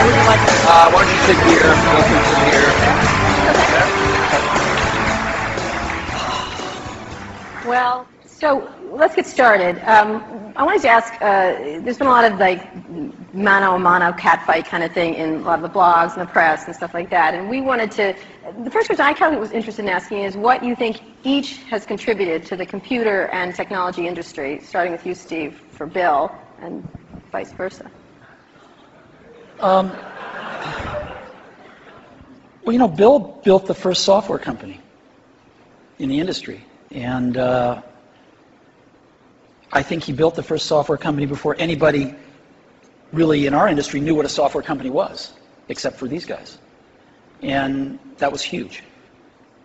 would you like to Why don't you sit here? We'll sit here. Well, so let's get started. I wanted to ask, there's been a lot of like mano a mano catfight kind of thing in a lot of the blogs and the press and stuff like that, and we wanted to, the first question I kind of was interested in asking is what you think each has contributed to the computer and technology industry, starting with you, Steve, for Bill, and vice versa. Well, you know, Bill built the first software company in the industry, and I think he built the first software company before anybody really in our industry knew what a software company was, except for these guys. And that was huge.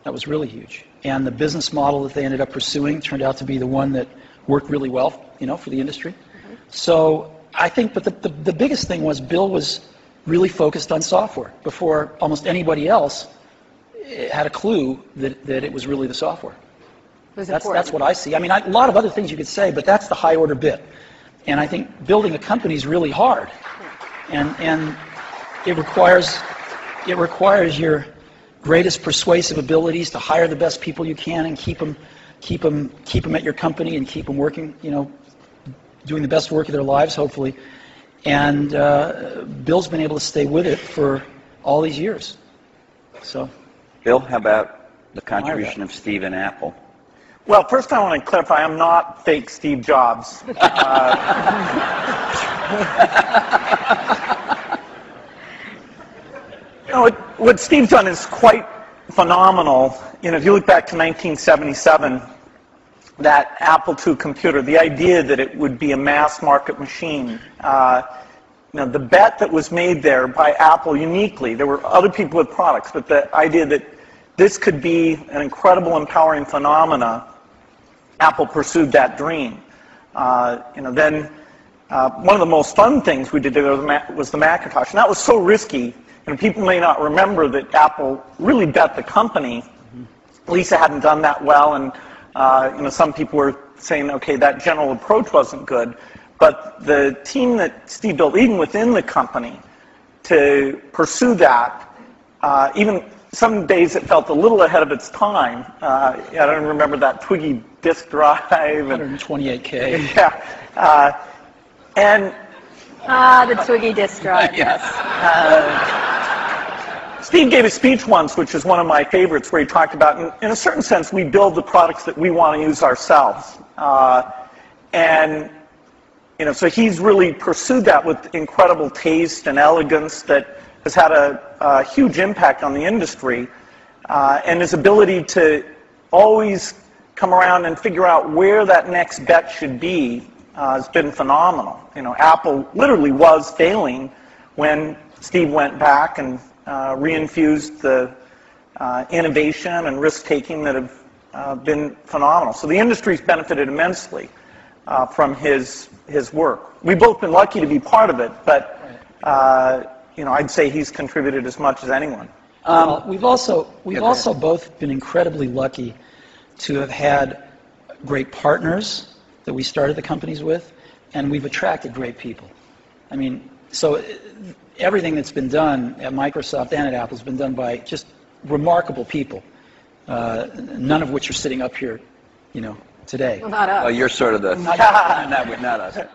That was really huge. And the business model that they ended up pursuing turned out to be the one that worked really well, you know, for the industry. Mm-hmm. So I think, but the biggest thing was Bill was really focused on software before almost anybody else had a clue that it was really the software. That's what I see. I mean, a lot of other things you could say, but that's the high order bit. And I think building a company is really hard, and it requires your greatest persuasive abilities to hire the best people you can and keep them at your company and keep them working, you know, doing the best work of their lives, hopefully. And Bill's been able to stay with it for all these years. So, Bill, how about the contribution of Steve and Apple? Well, first I want to clarify, I'm not fake Steve Jobs. You know, what Steve's done is quite phenomenal. You know, if you look back to 1977, that Apple II computer, the idea that it would be a mass market machine, you know, the bet that was made there by Apple uniquely, there were other people with products, but the idea that this could be an incredible, empowering phenomena, Apple pursued that dream. You know, then one of the most fun things we did was the Macintosh, and that was so risky. And people may not remember that Apple really bet the company. Lisa hadn't done that well, and you know, some people were saying, okay, that general approach wasn't good. But the team that Steve built, even within the company, to pursue that, even some days it felt a little ahead of its time. I don't remember that Twiggy disk drive. 128K. Yeah. And the Twiggy disk drive. Yes. Steve gave a speech once, which is one of my favorites, where he talked about, in a certain sense, we build the products that we want to use ourselves. And you know, so he's really pursued that with incredible taste and elegance that has had a huge impact on the industry, and his ability to always come around and figure out where that next bet should be has been phenomenal. You know, Apple literally was failing when Steve went back and reinfused the innovation and risk-taking that have been phenomenal. So the industry's benefited immensely from his work. We've both been lucky to be part of it, but you know, I'd say he's contributed as much as anyone. We've also both been incredibly lucky to have had great partners that we started the companies with, and we've attracted great people. I mean, so everything that's been done at Microsoft and at Apple has been done by just remarkable people, none of which are sitting up here, you know, today. Well, not us. Well, you're sort of the, not us.